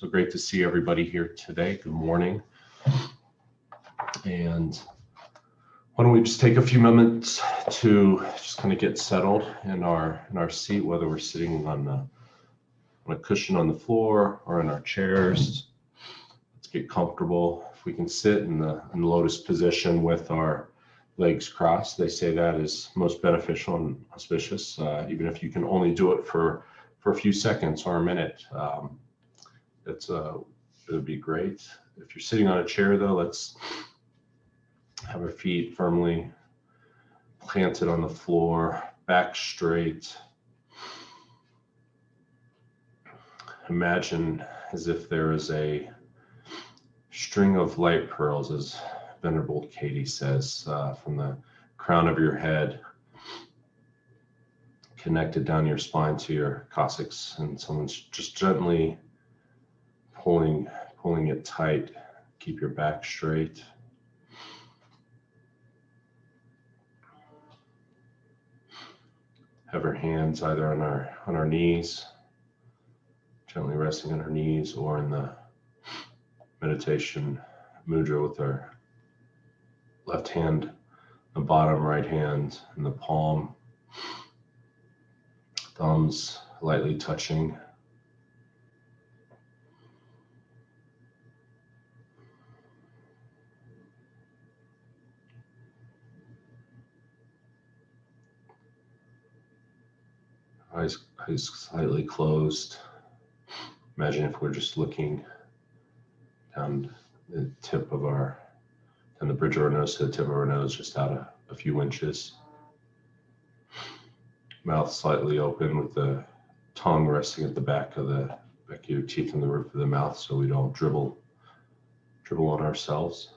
So great to see everybody here today. Good morning. And why don't we just take a few moments to just kind of get settled in our seat, whether we're sitting on a cushion on the floor or in our chairs. Let's get comfortable. If we can sit in the lotus position with our legs crossed, they say that is most beneficial and auspicious, even if you can only do it for a few seconds or a minute. It would be great. If you're sitting on a chair though, let's have our feet firmly planted on the floor, back straight. Imagine as if there is a string of light pearls, as Venerable Katie says, from the crown of your head, connected down your spine to your coccyx, and someone's just gently pulling it tight. Keep your back straight. Have our hands either on our knees, gently resting on our knees, or in the meditation mudra with our left hand, the bottom, right hand, and the palm, thumbs lightly touching. Eyes slightly closed. Imagine if we're just looking down the tip of down the bridge of our nose to the tip of our nose, just out a few inches. Mouth slightly open with the tongue resting at the back of your teeth and the roof of the mouth, so we don't dribble on ourselves.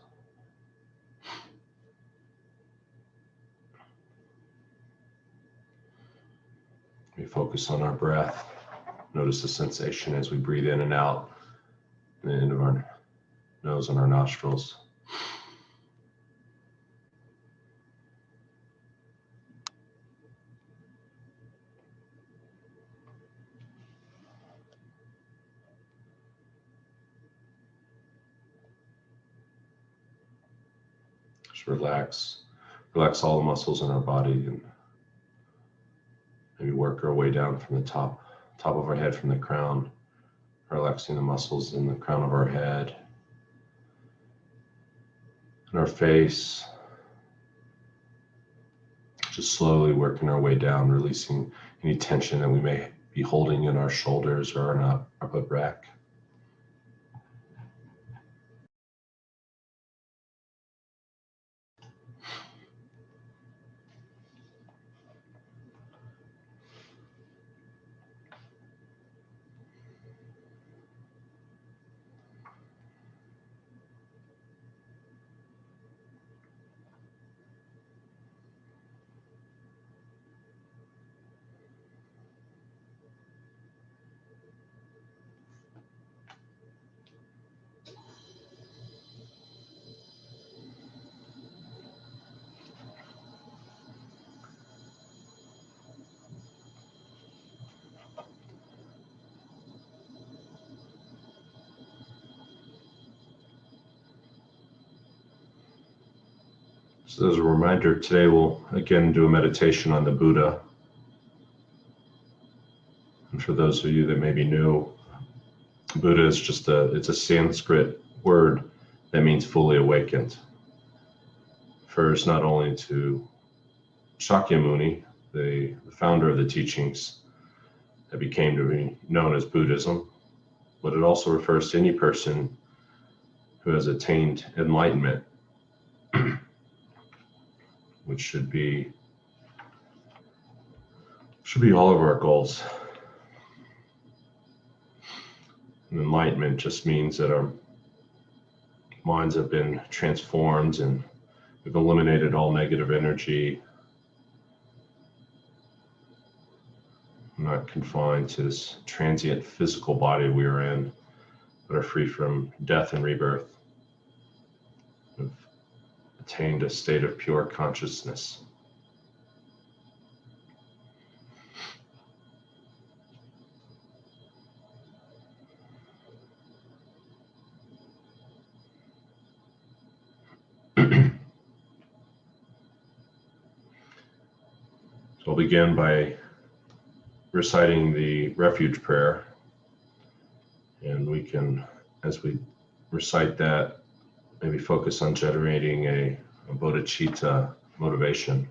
We focus on our breath. Notice the sensation as we breathe in and out, the end of our nose and our nostrils. Just relax all the muscles in our body, and maybe work our way down from the top of our head, from the crown, relaxing the muscles in the crown of our head and our face. Just slowly working our way down, releasing any tension that we may be holding in our shoulders or in our upper back. So as a reminder, today we'll again do a meditation on the Buddha. And for those of you that may be new, Buddha is it's a Sanskrit word that means fully awakened. Refers not only to Shakyamuni, the founder of the teachings that became to be known as Buddhism, but it also refers to any person who has attained enlightenment, which should be all of our goals. And enlightenment just means that our minds have been transformed and we've eliminated all negative energy. We're not confined to this transient physical body we are in, but are free from death and rebirth. We've attained a state of pure consciousness. I'll begin by reciting the refuge prayer, and we can, as we recite that, maybe focus on generating a bodhicitta motivation.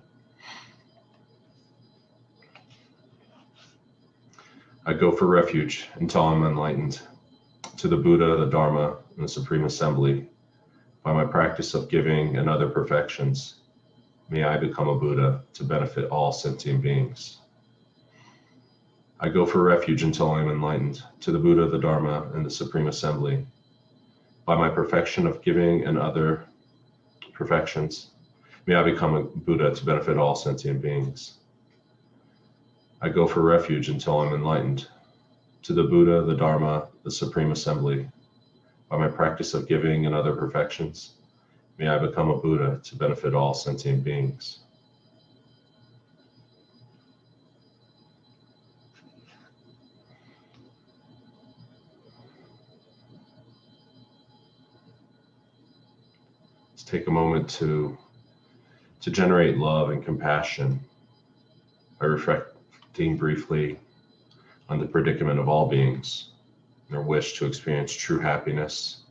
I go for refuge until I'm enlightened, to the Buddha, the Dharma, and the Supreme Assembly. By my practice of giving and other perfections, may I become a Buddha to benefit all sentient beings. I go for refuge until I am enlightened, to the Buddha, the Dharma, and the Supreme Assembly. By my perfection of giving and other perfections, may I become a Buddha to benefit all sentient beings. I go for refuge until I'm enlightened, to the Buddha, the Dharma, the Supreme Assembly. By my practice of giving and other perfections, may I become a Buddha to benefit all sentient beings. Let's take a moment to generate love and compassion by reflecting briefly on the predicament of all beings, their wish to experience true happiness,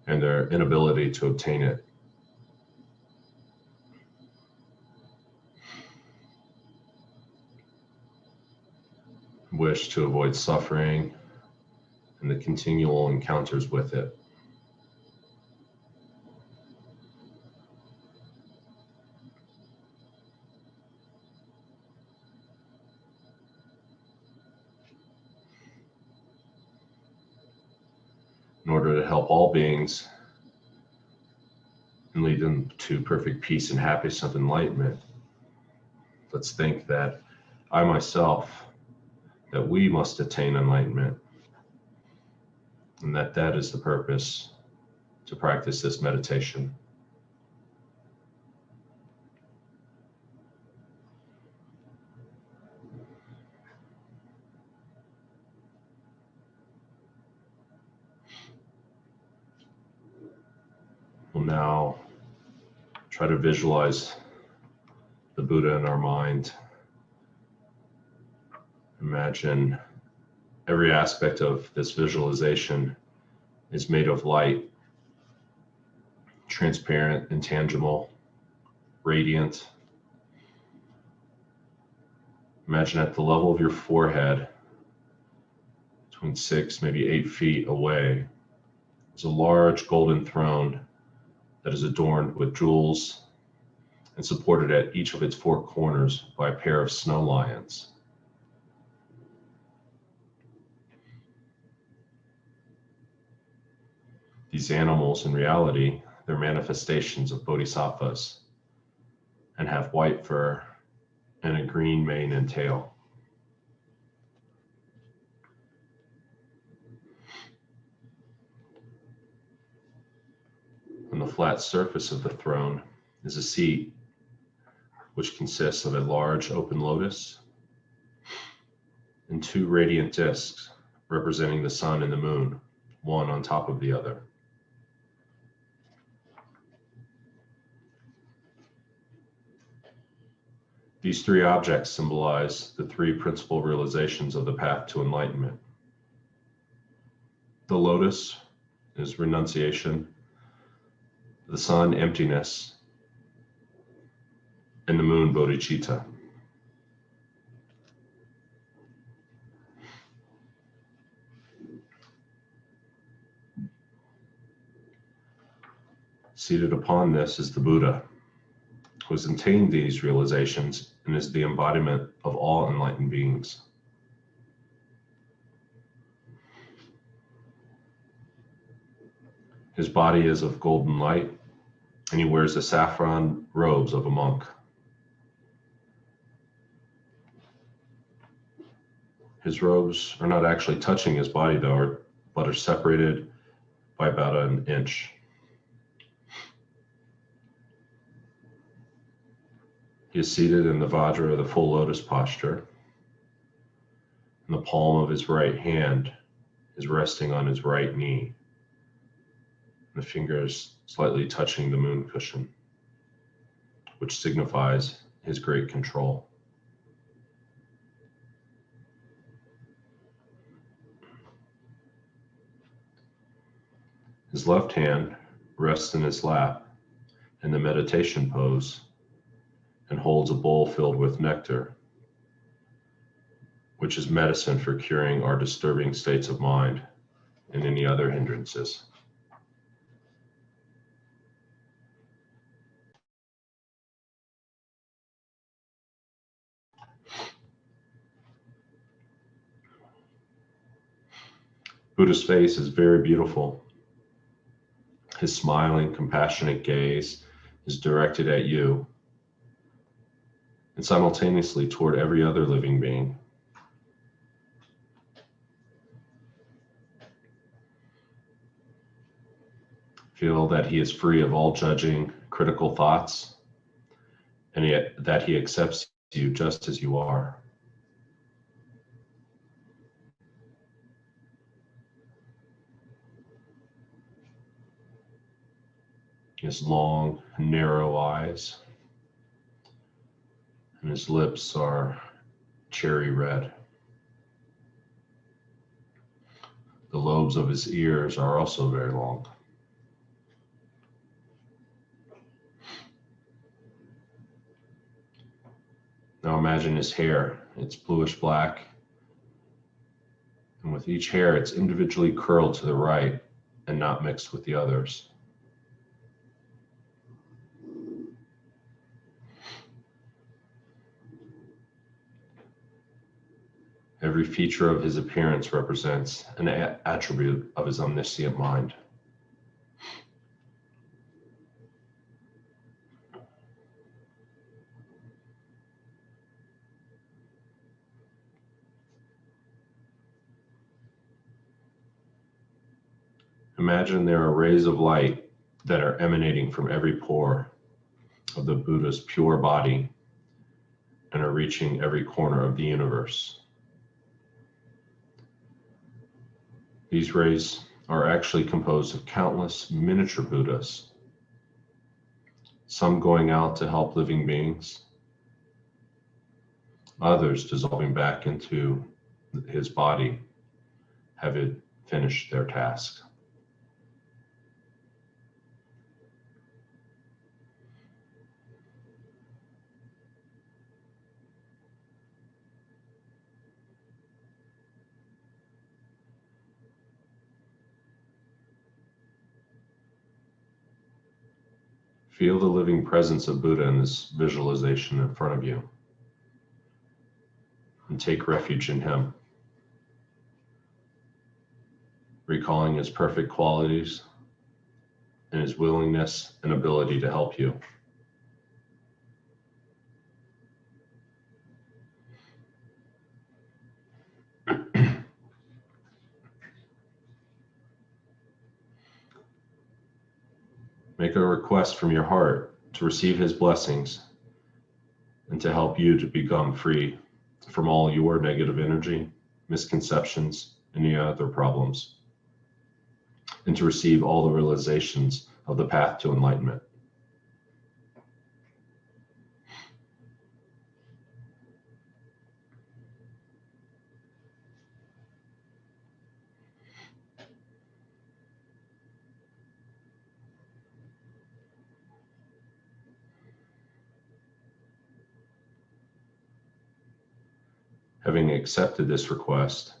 and their inability to obtain it. Wish to avoid suffering and the continual encounters with it. In order to help all beings and lead them to perfect peace and happiness of enlightenment, let's think that I myself, that we must attain enlightenment, and that is the purpose to practice this meditation. We'll now try to visualize the Buddha in our mind. Imagine every aspect of this visualization is made of light, transparent, intangible, radiant. Imagine at the level of your forehead, between 6, maybe 8 feet away, is a large golden throne that is adorned with jewels and supported at each of its 4 corners by a pair of snow lions. These animals, in reality, they're manifestations of bodhisattvas and have white fur and a green mane and tail. On the flat surface of the throne is a seat which consists of a large open lotus and 2 radiant discs representing the sun and the moon, one on top of the other. These 3 objects symbolize the 3 principal realizations of the path to enlightenment. The lotus is renunciation, the sun, emptiness, and the moon, bodhicitta. Seated upon this is the Buddha, who has attained these realizations and is the embodiment of all enlightened beings. His body is of golden light, and he wears the saffron robes of a monk. His robes are not actually touching his body though, but are separated by about an inch. He is seated in the Vajra, the full lotus posture, and the palm of his right hand is resting on his right knee, and the fingers slightly touching the moon cushion, which signifies his great control. His left hand rests in his lap in the meditation pose and holds a bowl filled with nectar, which is medicine for curing our disturbing states of mind and any other hindrances. Buddha's face is very beautiful. His smiling, compassionate gaze is directed at you and simultaneously toward every other living being. Feel that he is free of all judging, critical thoughts, and yet that he accepts you just as you are. His long, narrow eyes, and his lips are cherry red. The lobes of his ears are also very long. Now imagine his hair. It's bluish black, and with each hair, it's individually curled to the right and not mixed with the others. Every feature of his appearance represents an attribute of his omniscient mind. Imagine there are rays of light that are emanating from every pore of the Buddha's pure body and are reaching every corner of the universe. These rays are actually composed of countless miniature Buddhas, some going out to help living beings, others dissolving back into his body, having finished their task. Feel the living presence of Buddha in this visualization in front of you, and take refuge in him, recalling his perfect qualities and his willingness and ability to help you. Make a request from your heart to receive his blessings and to help you to become free from all your negative energy, misconceptions, and any other problems, and to receive all the realizations of the path to enlightenment. Having accepted this request,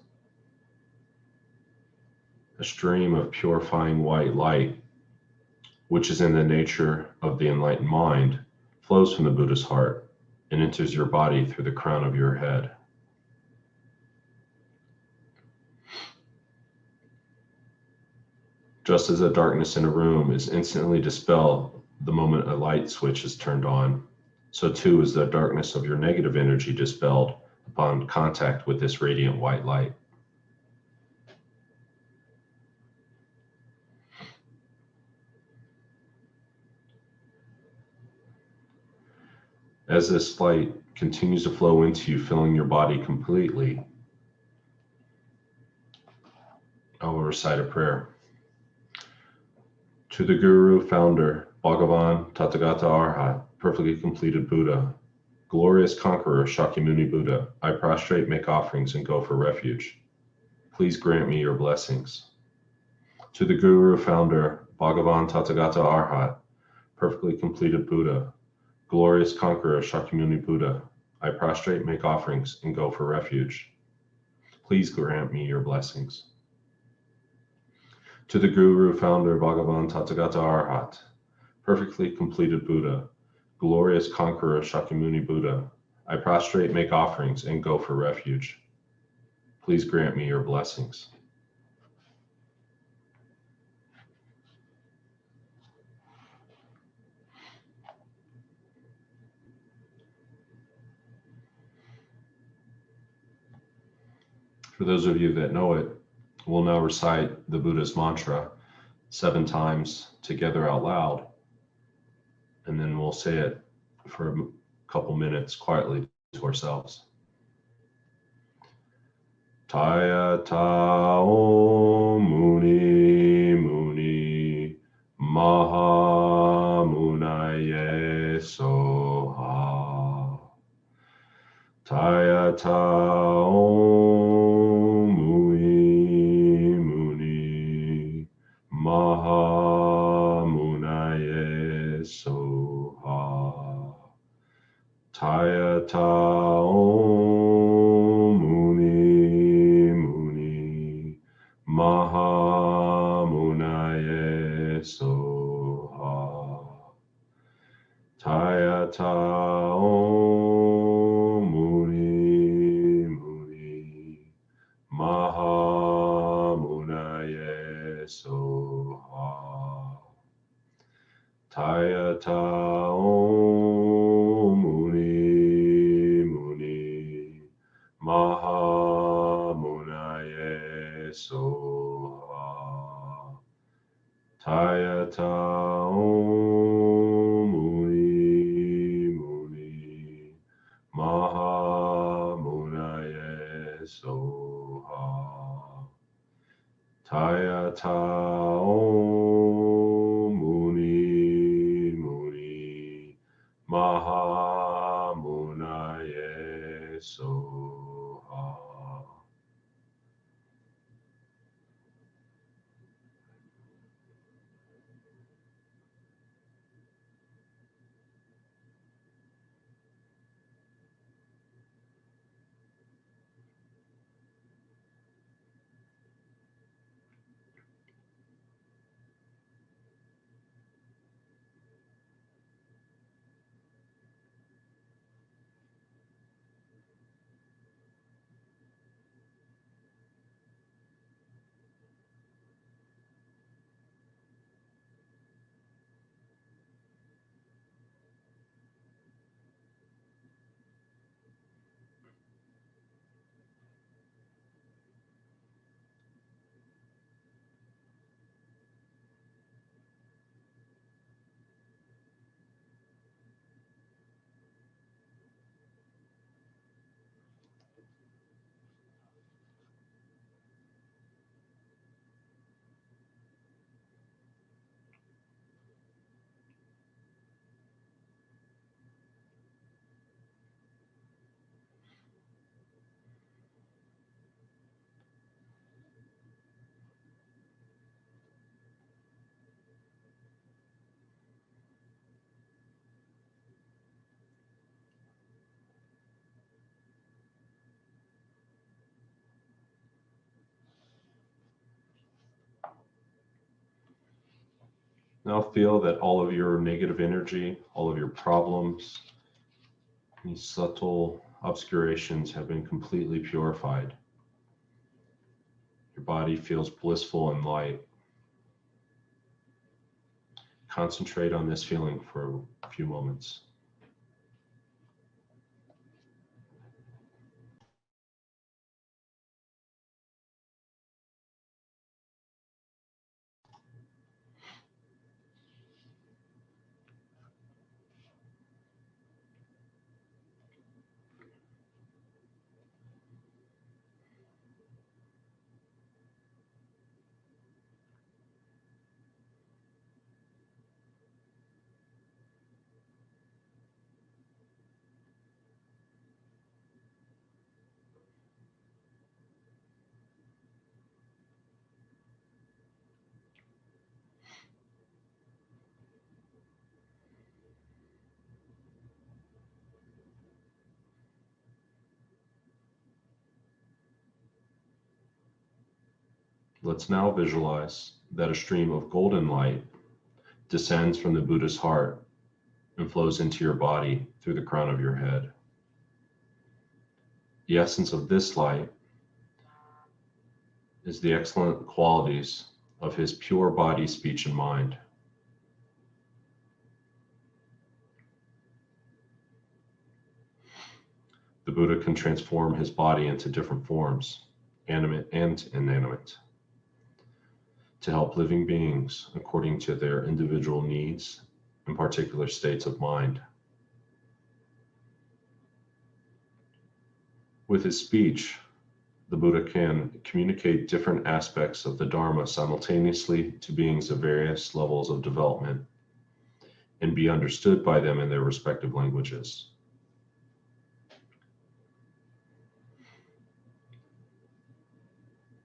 a stream of purifying white light, which is in the nature of the enlightened mind, flows from the Buddha's heart and enters your body through the crown of your head. Just as the darkness in a room is instantly dispelled the moment a light switch is turned on, so too is the darkness of your negative energy dispelled upon contact with this radiant white light. As this light continues to flow into you, filling your body completely, I will recite a prayer. To the Guru, Founder, Bhagavan, Tathagata Arhat, perfectly completed Buddha, glorious conqueror Shakyamuni Buddha, I prostrate, make offerings, and go for refuge. Please grant me your blessings. To the Guru, Founder, Bhagavan Tathagata Arhat, perfectly completed Buddha, glorious conqueror Shakyamuni Buddha, I prostrate, make offerings, and go for refuge. Please grant me your blessings. To the Guru, Founder, Bhagavan Tathagata Arhat, perfectly completed Buddha, glorious conqueror Shakyamuni Buddha, I prostrate, make offerings, and go for refuge. Please grant me your blessings. For those of you that know it, we'll now recite the Buddha's mantra 7 times together out loud, and then we'll say it for a couple minutes quietly to ourselves. Taya Tao Muni Muni Maha Munaye Soha. Taya Tao Muni Muni Maha Munaye Soha. Taya Tao Muni Muni Maha Munaye Soha. Taya Tao Muni Muni Maha Munaye Soha. Taya Tao Muni Muni Maha Munaye Soha. Taya Tao Muni Muni Maha Munaye Soha. Taya Tao Muni Muni Maha Munaye Soha. Now feel that all of your negative energy, all of your problems, any subtle obscurations have been completely purified. Your body feels blissful and light. Concentrate on this feeling for a few moments. Let's now visualize that a stream of golden light descends from the Buddha's heart and flows into your body through the crown of your head. The essence of this light is the excellent qualities of his pure body, speech, and mind. The Buddha can transform his body into different forms, animate and inanimate, to help living beings according to their individual needs and particular states of mind. With his speech, the Buddha can communicate different aspects of the Dharma simultaneously to beings of various levels of development and be understood by them in their respective languages.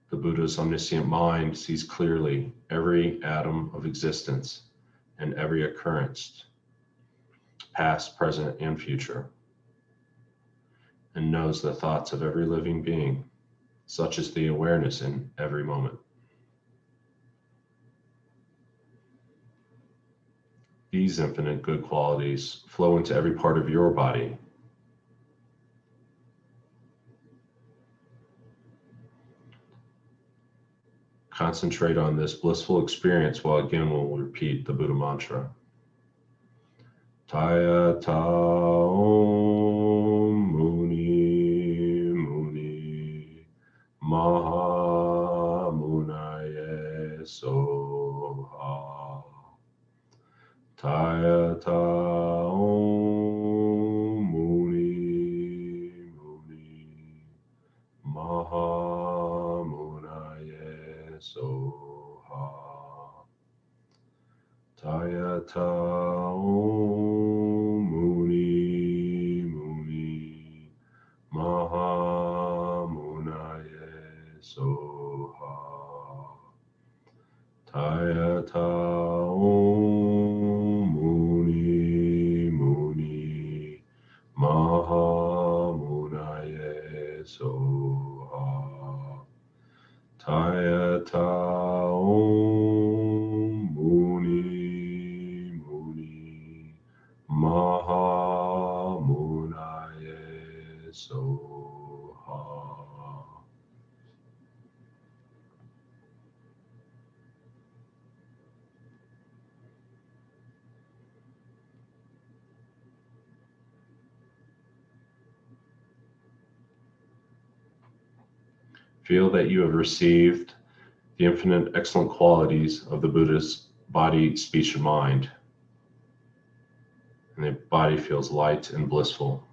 The Buddha's omniscient mind sees clearly every atom of existence and every occurrence, past, present, and future, and knows the thoughts of every living being, such as the awareness in every moment. These infinite good qualities flow into every part of your body. Concentrate on this blissful experience while again we'll repeat the Buddha mantra. Taya ta om muni muni maha munaye soha. Taya ta om muni muni maha munaye soha. Taya ta om muni muni maha munaye soha. Taya ta om muni muni maha munaye soha. Taya ta om muni muni maha munaye soha. Feel that you have received the infinite excellent qualities of the Buddha's body, speech, and mind. And the body feels light and blissful.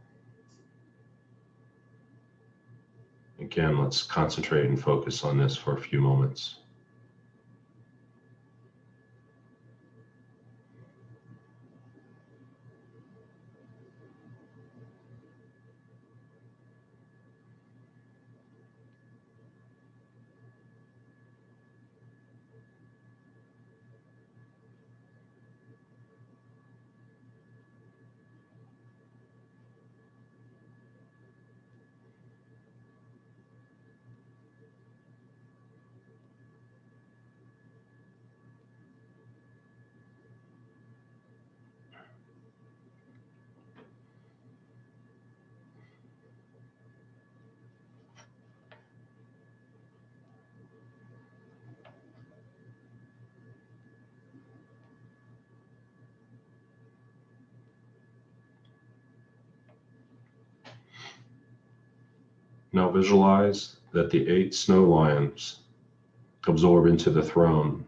Again, let's concentrate and focus on this for a few moments. Now visualize that the 8 snow lions absorb into the throne.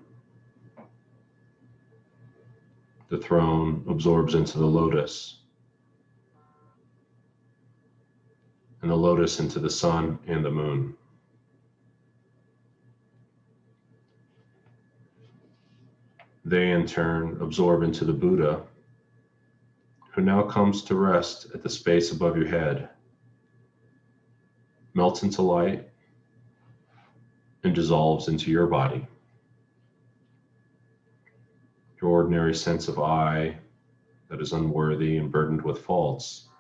The throne absorbs into the lotus, and the lotus into the sun and the moon. They in turn absorb into the Buddha, who now comes to rest at the space above your head, melts into light, and dissolves into your body. Your ordinary sense of I that is unworthy and burdened with faults,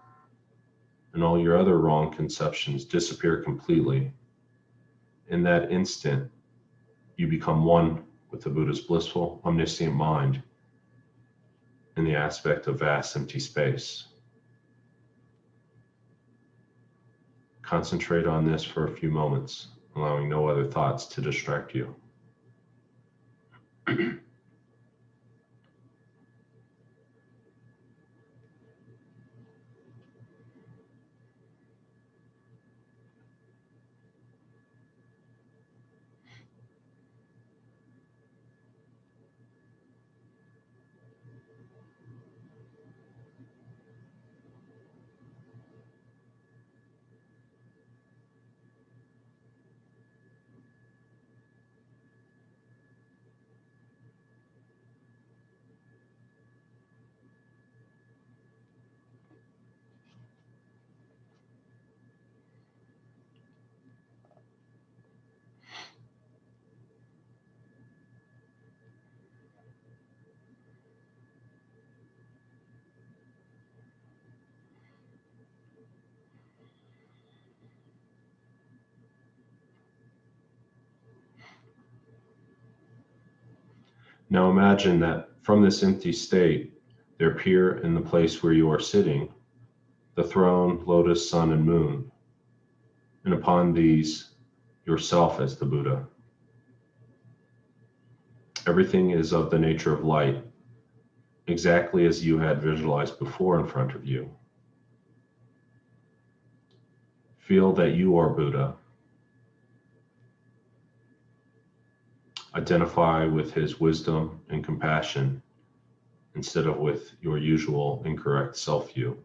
and all your other wrong conceptions disappear completely. In that instant, you become one with the Buddha's blissful, omniscient mind in the aspect of vast empty space. Concentrate on this for a few moments, allowing no other thoughts to distract you. Now imagine that from this empty state, there appear in the place where you are sitting, the throne, lotus, sun, and moon, and upon these, yourself as the Buddha. Everything is of the nature of light, exactly as you had visualized before in front of you. Feel that you are Buddha. Identify with his wisdom and compassion instead of with your usual incorrect self-view.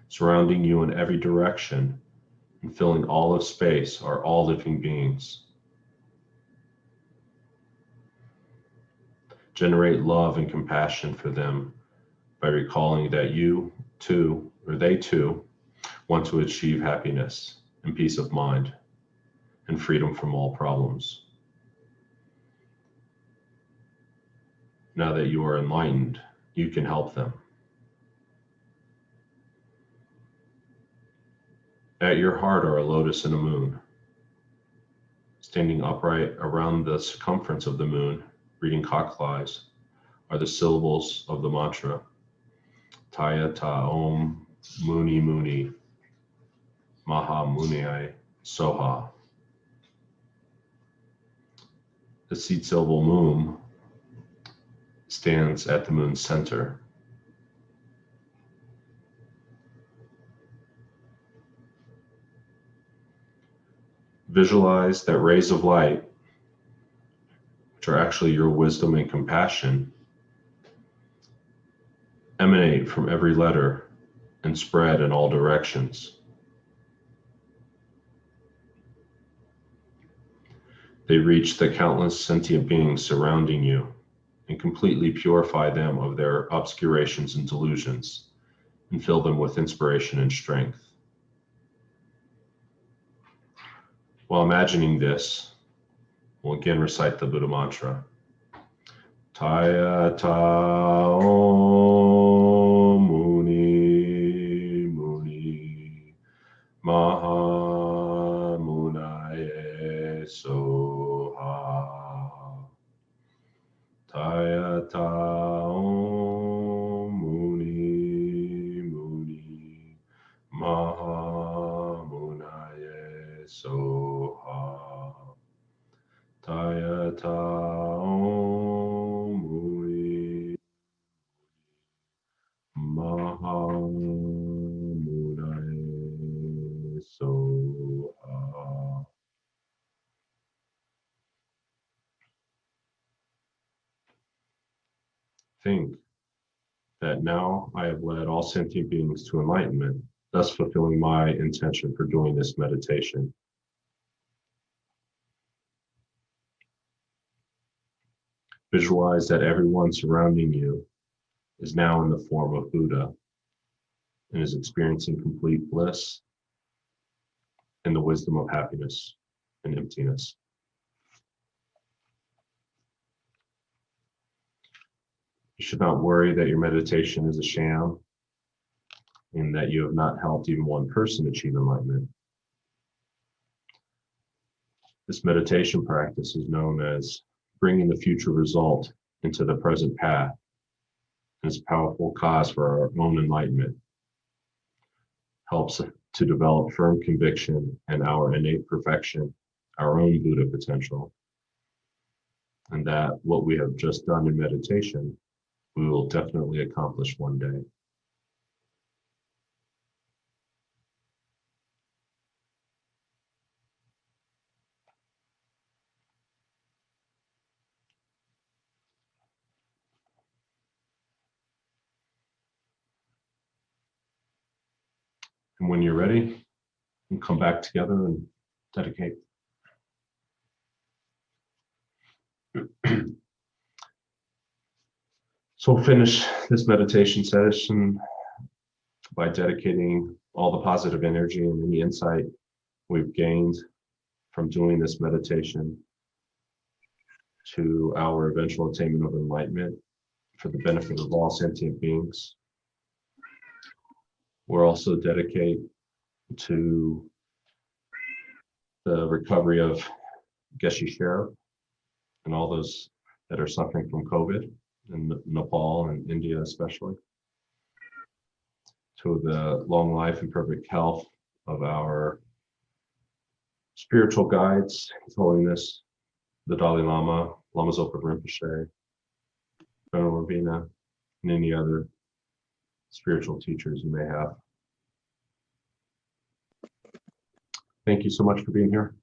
Surrounding you in every direction and filling all of space are all living beings. Generate love and compassion for them by recalling that you too, or they too, want to achieve happiness and peace of mind and freedom from all problems. Now that you are enlightened, you can help them. At your heart are a lotus and a moon. Standing upright around the circumference of the moon, reading clockwise, are the syllables of the mantra. Taya ta om muni muni maha munai soha. The seed syllable moon stands at the moon's center. Visualize that rays of light, which are actually your wisdom and compassion, emanate from every letter and spread in all directions. They reach the countless sentient beings surrounding you and completely purify them of their obscurations and delusions and fill them with inspiration and strength. While imagining this, we'll again recite the Buddha mantra. Taya ta om muni muni maha munai soha. Taya ta om muni muni maha munai soha. Taya ta om muni maha munai soha. Think that now I have led all sentient beings to enlightenment, thus fulfilling my intention for doing this meditation. Visualize that everyone surrounding you is now in the form of Buddha and is experiencing complete bliss and the wisdom of happiness and emptiness. You should not worry that your meditation is a sham in that you have not helped even one person achieve enlightenment. This meditation practice is known as bringing the future result into the present path. It's a powerful cause for our own enlightenment. Helps to develop firm conviction and our innate perfection, our own Buddha potential. And that what we have just done in meditation, we will definitely accomplish one day. And when you're ready, you come back together and dedicate. So we'll finish this meditation session by dedicating all the positive energy and any insight we've gained from doing this meditation to our eventual attainment of enlightenment for the benefit of all sentient beings. We're also dedicate to the recovery of Geshe Sharif and all those that are suffering from COVID in Nepal and India especially, to the long life and perfect health of our spiritual guides, His Holiness, the Dalai Lama, Lama Zopa Rinpoche, Venerable Ravina, and any other spiritual teachers you may have. Thank you so much for being here.